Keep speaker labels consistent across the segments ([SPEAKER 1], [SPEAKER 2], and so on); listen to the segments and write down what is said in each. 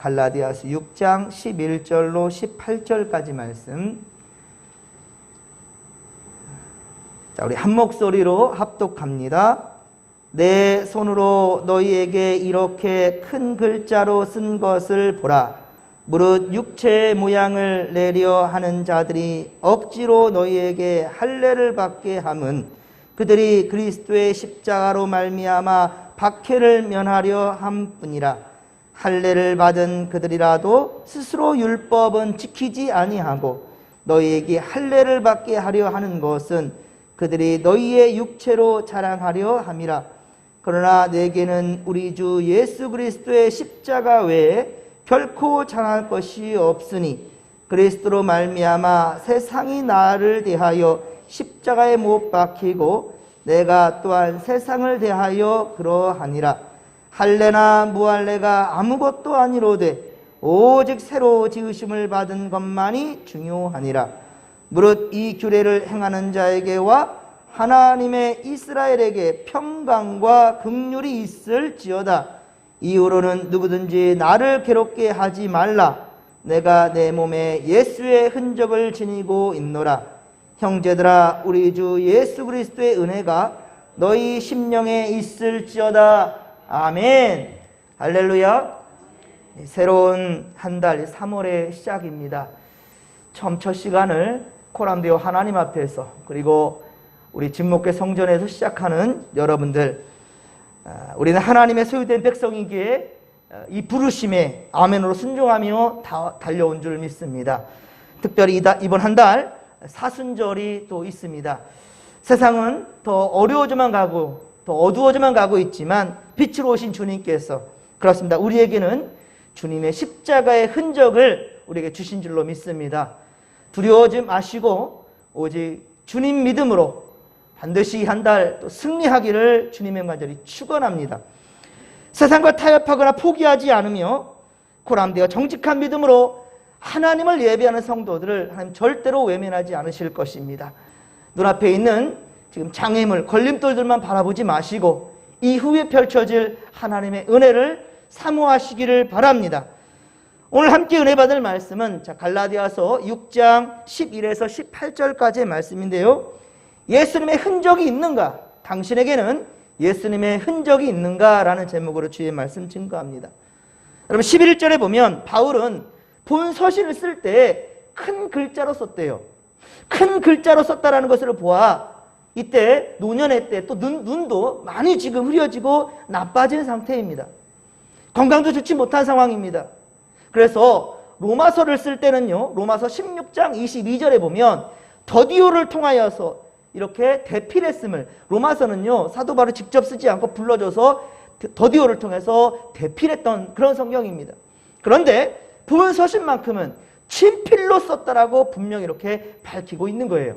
[SPEAKER 1] 갈라디아서 6장 11절로 18절까지 말씀. 자, 우리 한 목소리로 합독합니다. 내 손으로 너희에게 이렇게 큰 글자로 쓴 것을 보라. 무릇 육체의 모양을 내려 하는 자들이 억지로 너희에게 할례를 받게 함은 그들이 그리스도의 십자가로 말미암아 박해를 면하려 함뿐이라. 할례를 받은 그들이라도 스스로 율법은 지키지 아니하고 너희에게 할례를 받게 하려 하는 것은 그들이 너희의 육체로 자랑하려 함이라. 그러나 내게는 우리 주 예수 그리스도의 십자가 외에 결코 자랑할 것이 없으니 그리스도로 말미암아 세상이 나를 대하여 십자가에 못 박히고 내가 또한 세상을 대하여 그러하니라. 할례나 무할례가 아무것도 아니로되 오직 새로 지으심을 받은 것만이 중요하니라. 무릇 이 규례를 행하는 자에게와 하나님의 이스라엘에게 평강과 긍휼이 있을지어다. 이후로는 누구든지 나를 괴롭게 하지 말라. 내가 내 몸에 예수의 흔적을 지니고 있노라. 형제들아, 우리 주 예수 그리스도의 은혜가 너희 심령에 있을지어다. 아멘. 할렐루야. 새로운 한 달 3월의 시작입니다. 처음 첫 시간을 코람데오 하나님 앞에서 그리고 우리 진목회 성전에서 시작하는 여러분들, 우리는 하나님의 소유된 백성이기에 이 부르심에 아멘으로 순종하며 달려온 줄 믿습니다. 특별히 이번 한 달 사순절이 또 있습니다. 세상은 더 어려워져만 가고 더 어두워져만 가고 있지만 빛으로 오신 주님께서 그렇습니다. 우리에게는 주님의 십자가의 흔적을 우리에게 주신 줄로 믿습니다. 두려워하지 마시고 오직 주님 믿음으로 반드시 한 달 또 승리하기를 주님의 간절히 축원합니다. 세상과 타협하거나 포기하지 않으며 코람데오 정직한 믿음으로 하나님을 예배하는 성도들을 하나님 절대로 외면하지 않으실 것입니다. 눈앞에 있는 지금 장애물, 걸림돌들만 바라보지 마시고 이후에 펼쳐질 하나님의 은혜를 사모하시기를 바랍니다. 오늘 함께 은혜 받을 말씀은 갈라디아서 6장 11에서 18절까지의 말씀인데요. 예수님의 흔적이 있는가? 당신에게는 예수님의 흔적이 있는가? 라는 제목으로 주의 말씀 증거합니다. 여러분 11절에 보면 바울은 본 서신을 쓸 때 큰 글자로 썼대요. 큰 글자로 썼다라는 것을 보아 이때 노년의 때 또 눈도 많이 지금 흐려지고 나빠진 상태입니다. 건강도 좋지 못한 상황입니다. 그래서 로마서를 쓸 때는요, 로마서 16장 22절에 보면 더디오를 통하여서 이렇게 대필했음을, 로마서는요 사도 바울이 직접 쓰지 않고 불러줘서 더디오를 통해서 대필했던 그런 성경입니다. 그런데 본 서신만큼은 친필로 썼다라고 분명히 이렇게 밝히고 있는 거예요.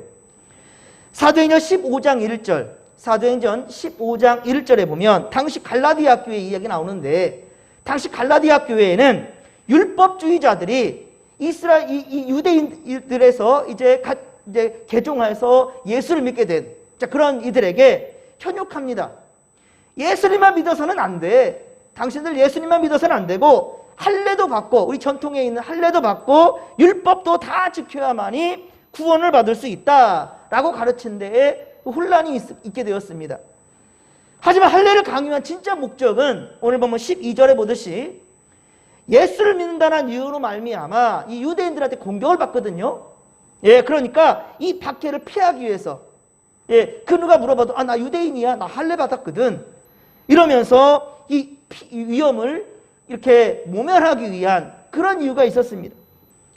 [SPEAKER 1] 사도행전 15장 1절, 사도행전 15장 1절에 보면 당시 갈라디아 교회 이야기 나오는데, 당시 갈라디아 교회에는 율법주의자들이 이스라엘 이 유대인들에서 이제 개종해서 예수를 믿게 된 그런 이들에게 현혹합니다. 예수님만 믿어서는 안 돼. 당신들 예수님만 믿어서는 안 되고 할례도 받고, 우리 전통에 있는 할례도 받고 율법도 다 지켜야만이 구원을 받을 수 있다라고 가르친 데에 혼란이 있게 되었습니다. 하지만 할례를 강요한 진짜 목적은 오늘 보면 12절에 보듯이 예수를 믿는다는 이유로 말미암아 이 유대인들한테 공격을 받거든요. 예, 그러니까 이 박해를 피하기 위해서, 예, 그 누가 물어봐도 나 유대인이야, 나 할례 받았거든, 이러면서 이 위험을 이렇게 모면하기 위한 그런 이유가 있었습니다.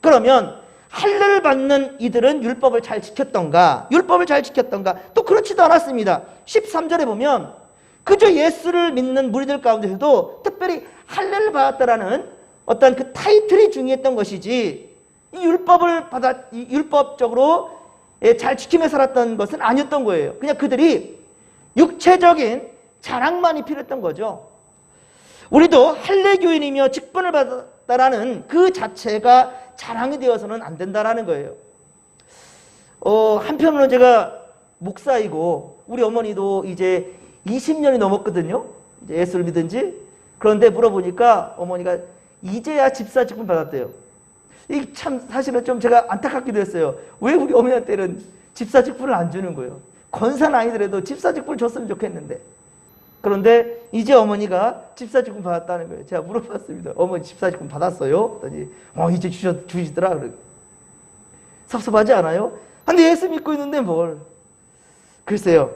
[SPEAKER 1] 그러면 할례를 받는 이들은 율법을 잘 지켰던가? 율법을 잘 지켰던가? 또 그렇지도 않았습니다. 13절에 보면 그저 예수를 믿는 무리들 가운데서도 특별히 할례를 받았다라는 어떤 그 타이틀이 중요했던 것이지, 이 율법적으로 잘 지키며 살았던 것은 아니었던 거예요. 그냥 그들이 육체적인 자랑만이 필요했던 거죠. 우리도 할례교인이며 직분을 받았다라는 그 자체가 자랑이 되어서는 안 된다라는 거예요. 한편으로는 제가 목사이고 우리 어머니도 이제 20년이 넘었거든요. 이제 예수를 믿은 지. 그런데 물어보니까 어머니가 이제야 집사 직분 받았대요. 이 참 사실은 좀 제가 안타깝기도 했어요. 왜 우리 어머니한테는 집사 직분을 안 주는 거예요? 권사는 아니더라도 집사 직분을 줬으면 좋겠는데. 그런데 이제 어머니가 집사 직분 받았다는 거예요. 제가 물어봤습니다. 어머니 집사 직분 받았어요? 그랬더니 이제 주시더라. 그러고. 섭섭하지 않아요? 근데 예수 믿고 있는데 뭘. 글쎄요.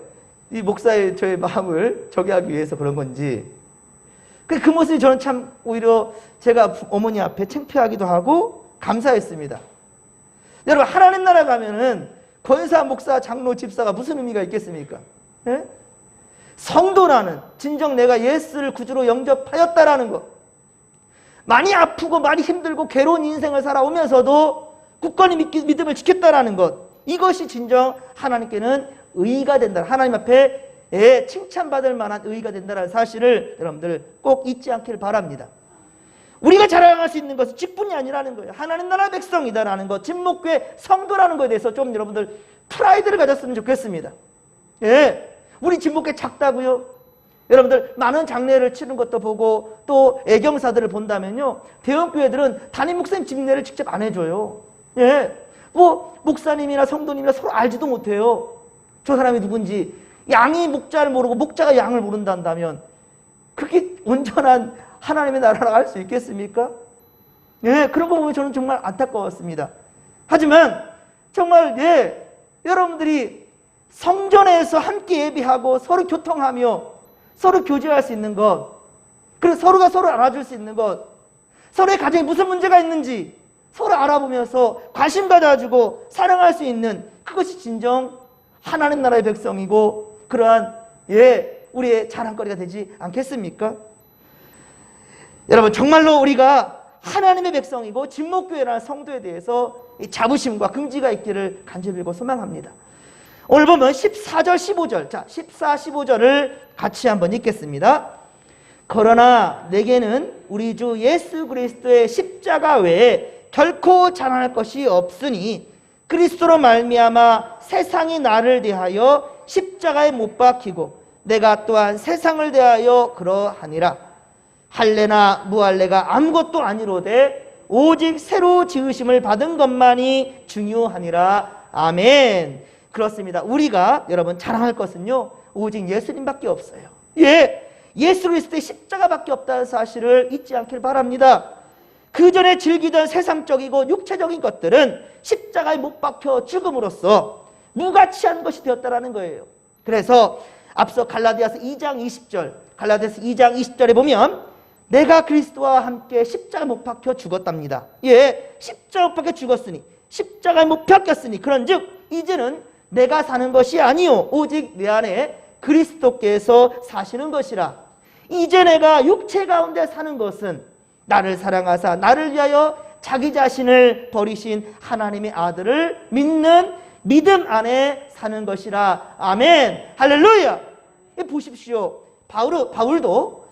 [SPEAKER 1] 이 목사의 저의 마음을 저기하기 위해서 그런 건지. 그 모습이 저는 참 오히려 제가 어머니 앞에 창피하기도 하고 감사했습니다. 여러분, 하나님 나라 가면은 권사, 목사, 장로, 집사가 무슨 의미가 있겠습니까? 예? 성도라는, 진정 내가 예수를 구주로 영접하였다라는 것. 많이 아프고 많이 힘들고 괴로운 인생을 살아오면서도 굳건히 믿음을 지켰다라는 것. 이것이 진정 하나님께는 의의가 된다. 하나님 앞에 칭찬받을 만한 의의가 된다는 사실을 여러분들 꼭 잊지 않기를 바랍니다. 우리가 자랑할 수 있는 것은 직분이 아니라는 거예요. 하나님 나라 백성이다라는 것, 진목교의 성도라는 것에 대해서 좀 여러분들 프라이드를 가졌으면 좋겠습니다. 예, 우리 진목교회 작다고요? 여러분들 많은 장례를 치는 것도 보고 또 애경사들을 본다면요, 대형교회들은 담임 목사님 집례를 직접 안 해줘요. 예, 뭐 목사님이나 성도님이나 서로 알지도 못해요. 저 사람이 누군지. 양이 목자를 모르고 목자가 양을 모른다면 그게 온전한 하나님의 나라라고 할 수 있겠습니까? 예, 그런 거 보면 저는 정말 안타까웠습니다. 하지만 정말 여러분들이 성전에서 함께 예배하고 서로 교통하며 서로 교제할 수 있는 것, 그리고 서로가 서로 알아줄 수 있는 것, 서로의 가정에 무슨 문제가 있는지 서로 알아보면서 관심 가져주고 사랑할 수 있는, 그것이 진정 하나님 나라의 백성이고 그러한 우리의 자랑거리가 되지 않겠습니까? 여러분, 정말로 우리가 하나님의 백성이고 진목교회라는 성도에 대해서 자부심과 긍지가 있기를 간절히 빌고 소망합니다. 오늘 보면 14절 15절, 자 14, 15절을 같이 한번 읽겠습니다. 그러나 내게는 우리 주 예수 그리스도의 십자가 외에 결코 자랑할 것이 없으니 그리스도로 말미암아 세상이 나를 대하여 십자가에 못 박히고 내가 또한 세상을 대하여 그러하니라. 할례나 무할례가 아무것도 아니로되 오직 새로 지으심을 받은 것만이 중요하니라. 아멘. 그렇습니다. 우리가 여러분 자랑할 것은요, 오직 예수님밖에 없어요. 예수 그리스도의 십자가밖에 없다는 사실을 잊지 않기를 바랍니다. 그 전에 즐기던 세상적이고 육체적인 것들은 십자가에 못 박혀 죽음으로써 무가치한 것이 되었다라는 거예요. 그래서 앞서 갈라디아서 2장 20절, 갈라디아서 2장 20절에 보면 내가 그리스도와 함께 십자가에 못 박혀 죽었답니다. 십자가에 못 박혀 죽었으니, 십자가에 못 박혔으니 그런즉 이제는 내가 사는 것이 아니요 오직 내 안에 그리스도께서 사시는 것이라. 이제 내가 육체 가운데 사는 것은 나를 사랑하사 나를 위하여 자기 자신을 버리신 하나님의 아들을 믿는 믿음 안에 사는 것이라. 아멘. 할렐루야. 보십시오. 바울도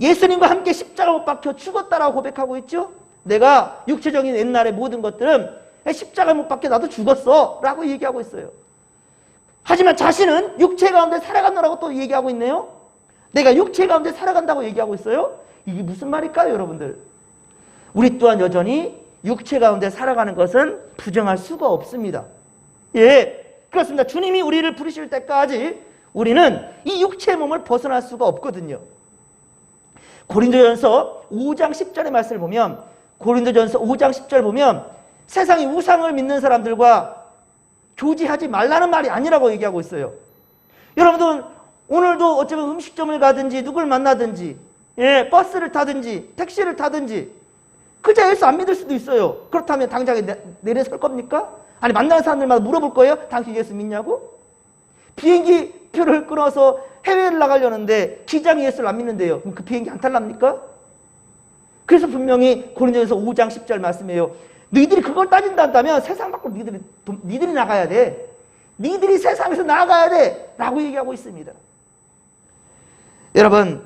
[SPEAKER 1] 예수님과 함께 십자가 못 박혀 죽었다라고 고백하고 있죠. 내가 육체적인 옛날의 모든 것들은 십자가 못 박혀 나도 죽었어 라고 얘기하고 있어요. 하지만 자신은 육체 가운데 살아간다라고 또 얘기하고 있네요. 내가 육체 가운데 살아간다고 얘기하고 있어요. 이게 무슨 말일까요, 여러분들? 우리 또한 여전히 육체 가운데 살아가는 것은 부정할 수가 없습니다. 그렇습니다. 주님이 우리를 부르실 때까지 우리는 이 육체의 몸을 벗어날 수가 없거든요. 고린도전서 5장 10절의 말씀을 보면, 고린도전서 5장 10절 보면 세상이 우상을 믿는 사람들과 교제하지 말라는 말이 아니라고 얘기하고 있어요. 여러분들 오늘도 어쩌면 음식점을 가든지 누굴 만나든지 버스를 타든지 택시를 타든지 그저 예수 안 믿을 수도 있어요. 그렇다면 당장에 내려설 겁니까? 아니 만나는 사람들마다 물어볼 거예요? 당신 예수 믿냐고? 비행기 표를 끊어서 해외를 나가려는데 기장이 예수를 안 믿는데요. 그럼 그 비행기 안 탈랍니까? 그래서 분명히 고린도전서 5장 10절 말씀이에요. 너희들이 그걸 따진다면 세상 밖으로 너희들이 나가야 돼. 너희들이 세상에서 나가야 돼. 라고 얘기하고 있습니다. 여러분,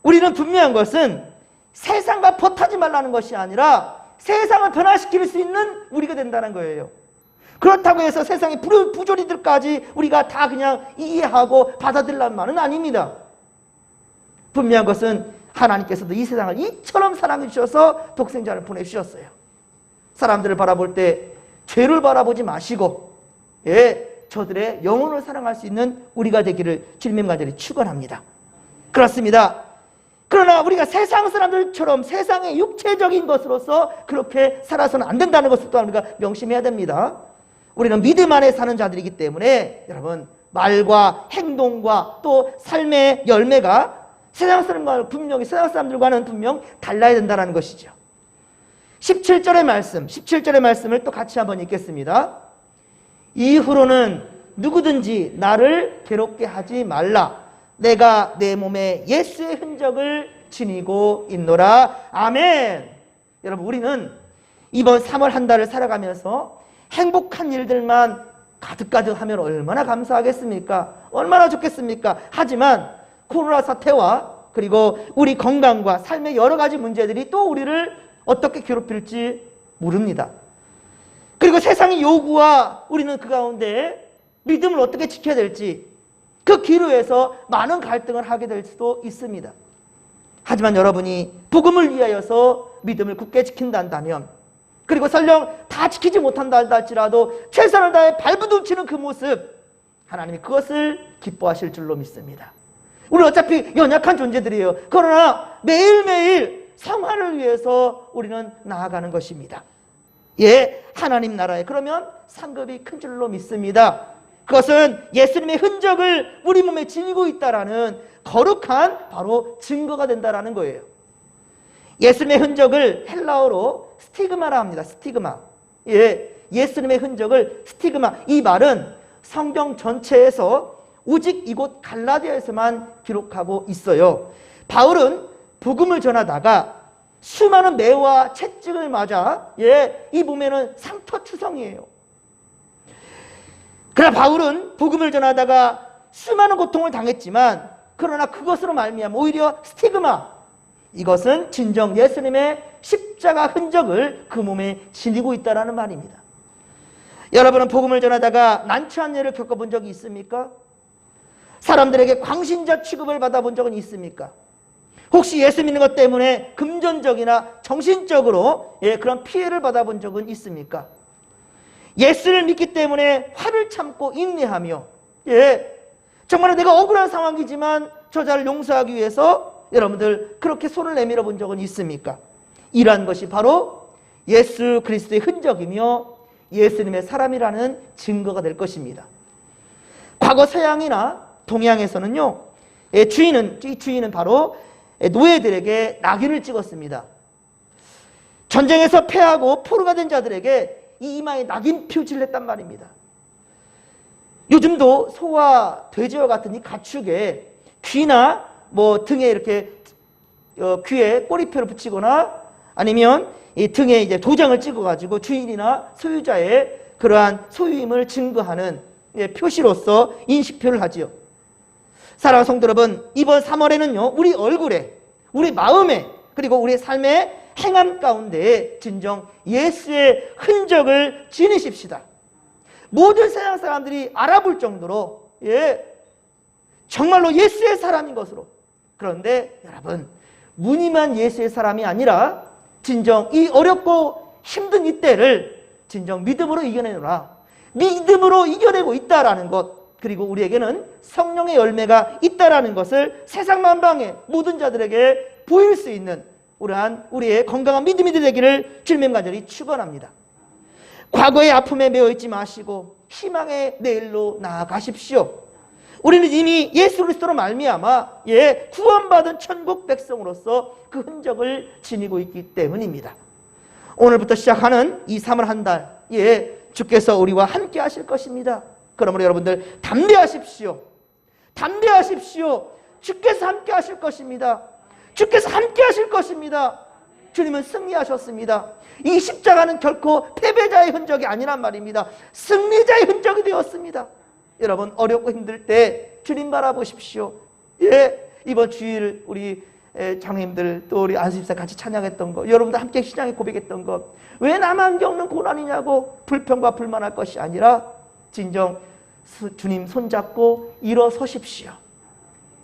[SPEAKER 1] 우리는 분명한 것은 세상과 벗하지 말라는 것이 아니라 세상을 변화시킬 수 있는 우리가 된다는 거예요. 그렇다고 해서 세상의 부조리들까지 우리가 다 그냥 이해하고 받아들이라는 말은 아닙니다. 분명한 것은 하나님께서도 이 세상을 이처럼 사랑해 주셔서 독생자를 보내주셨어요. 사람들을 바라볼 때 죄를 바라보지 마시고 저들의 영혼을 사랑할 수 있는 우리가 되기를 주님 간절히 축원합니다. 그렇습니다. 그러나 우리가 세상 사람들처럼 세상의 육체적인 것으로서 그렇게 살아서는 안 된다는 것을 또한 우리가 명심해야 됩니다. 우리는 믿음 안에 사는 자들이기 때문에 여러분 말과 행동과 또 삶의 열매가 세상 사람과 분명히 세상 사람들과는 분명 달라야 된다는 것이죠. 17절의 말씀을 또 같이 한번 읽겠습니다. 이후로는 누구든지 나를 괴롭게 하지 말라. 내가 내 몸에 예수의 흔적을 지니고 있노라. 아멘. 여러분 우리는 이번 3월 한 달을 살아가면서 행복한 일들만 가득가득 하면 얼마나 감사하겠습니까? 얼마나 좋겠습니까? 하지만 코로나 사태와 그리고 우리 건강과 삶의 여러 가지 문제들이 또 우리를 어떻게 괴롭힐지 모릅니다. 그리고 세상의 요구와 우리는 그 가운데 믿음을 어떻게 지켜야 될지 그 기로에서 많은 갈등을 하게 될 수도 있습니다. 하지만 여러분이 복음을 위하여서 믿음을 굳게 지킨다면 그리고 설령 다 지키지 못한다 할지라도 최선을 다해 발부둥치는 그 모습 하나님이 그것을 기뻐하실 줄로 믿습니다. 우리 어차피 연약한 존재들이에요. 그러나 매일매일 성화를 위해서 우리는 나아가는 것입니다. 하나님 나라에 그러면 상급이 큰 줄로 믿습니다. 그것은 예수님의 흔적을 우리 몸에 지니고 있다라는 거룩한 바로 증거가 된다라는 거예요. 예수님의 흔적을 헬라어로 스티그마라 합니다. 스티그마. 예수님의 흔적을 스티그마. 이 말은 성경 전체에서 오직 이곳 갈라디아에서만 기록하고 있어요. 바울은 복음을 전하다가 수많은 매와 채찍을 맞아 이 몸에는 상처투성이에요. 그러나 바울은 복음을 전하다가 수많은 고통을 당했지만 그러나 그것으로 말미암아 오히려 스티그마 이것은 진정 예수님의 십자가 흔적을 그 몸에 지니고 있다는 말입니다. 여러분은 복음을 전하다가 난처한 일을 겪어본 적이 있습니까? 사람들에게 광신자 취급을 받아본 적은 있습니까? 혹시 예수 믿는 것 때문에 금전적이나 정신적으로 그런 피해를 받아본 적은 있습니까? 예수를 믿기 때문에 화를 참고 인내하며 정말 내가 억울한 상황이지만 저자를 용서하기 위해서 여러분들 그렇게 손을 내밀어 본 적은 있습니까? 이러한 것이 바로 예수 그리스도의 흔적이며 예수님의 사람이라는 증거가 될 것입니다. 과거 서양이나 동양에서는요, 이 주인은 바로 노예들에게 낙인을 찍었습니다. 전쟁에서 패하고 포로가 된 자들에게 이 이마에 낙인 표지를 했단 말입니다. 요즘도 소와 돼지와 같은 이 가축에 귀나 등에 이렇게 귀에 꼬리표를 붙이거나 아니면 이 등에 이제 도장을 찍어가지고 주인이나 소유자의 그러한 소유임을 증거하는 표시로서 인식표를 하지요. 사랑하는 성도 여러분, 이번 3월에는요, 우리 얼굴에, 우리 마음에, 그리고 우리 삶의 행함 가운데 진정 예수의 흔적을 지니십시다. 모든 세상 사람들이 알아볼 정도로 정말로 예수의 사람인 것으로. 그런데 여러분, 무늬만 예수의 사람이 아니라 진정 이 어렵고 힘든 이때를 진정 믿음으로 이겨내노라. 믿음으로 이겨내고 있다라는 것, 그리고 우리에게는 성령의 열매가 있다라는 것을 세상 만방의 모든 자들에게 보일 수 있는 우리의 건강한 믿음이 되기를 주님 간절히 축원합니다. 과거의 아픔에 매여 있지 마시고 희망의 내일로 나아가십시오. 우리는 이미 예수 그리스도로 말미암아 구원받은 천국 백성으로서 그 흔적을 지니고 있기 때문입니다. 오늘부터 시작하는 이 3월 한 달, 주께서 우리와 함께 하실 것입니다. 그러므로 여러분들 담대하십시오. 담대하십시오. 주께서 함께 하실 것입니다. 주께서 함께 하실 것입니다. 주님은 승리하셨습니다. 이 십자가는 결코 패배자의 흔적이 아니란 말입니다. 승리자의 흔적이 되었습니다. 여러분 어렵고 힘들 때 주님 바라보십시오. 이번 주일 우리 장님들 또 우리 안수집사 같이 찬양했던 거, 여러분들 함께 시장에 고백했던 것, 왜 나만 겪는 고난이냐고 불평과 불만할 것이 아니라 진정 주님 손잡고 일어서십시오.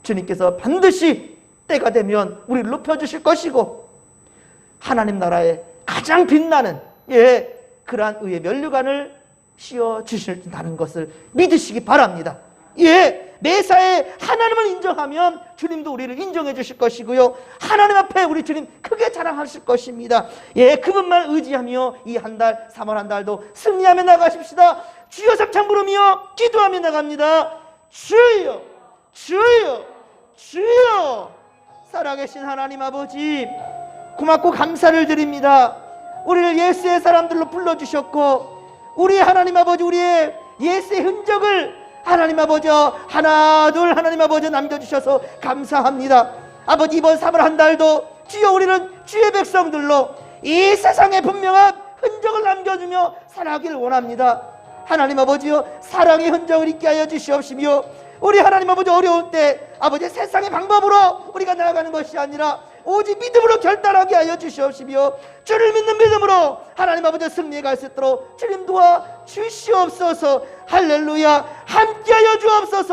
[SPEAKER 1] 주님께서 반드시 때가 되면 우리를 높여주실 것이고 하나님 나라에 가장 빛나는 그러한 의의 면류관을 씌워주신다는 것을 믿으시기 바랍니다. 매사에 하나님을 인정하면 주님도 우리를 인정해 주실 것이고요, 하나님 앞에 우리 주님 크게 자랑하실 것입니다. 그분만 의지하며 이 한 달, 3월 한 달도 승리하며 나가십시다. 주여 삼창 부르며 기도하며 나갑니다. 주여, 주여, 주여. 살아계신 하나님 아버지, 고맙고 감사를 드립니다. 우리를 예수의 사람들로 불러주셨고, 우리 하나님 아버지, 우리의 예수의 흔적을 하나님 아버지 하나 둘 하나님 아버지 남겨주셔서 감사합니다. 아버지, 이번 3월 한 달도 주여 우리는 주의 백성들로 이 세상에 분명한 흔적을 남겨주며 살아가기를 원합니다. 하나님 아버지여, 사랑의 흔적을 있게 하여 주시옵시며, 우리 하나님 아버지 어려운 때 아버지 세상의 방법으로 우리가 나아가는 것이 아니라 오직 믿음으로 결단하게 하여 주시옵시며, 주를 믿는 믿음으로 하나님 아버지 승리에 갈 수 있도록 주님 도와 주시옵소서. 할렐루야. 함께하여 주옵소서.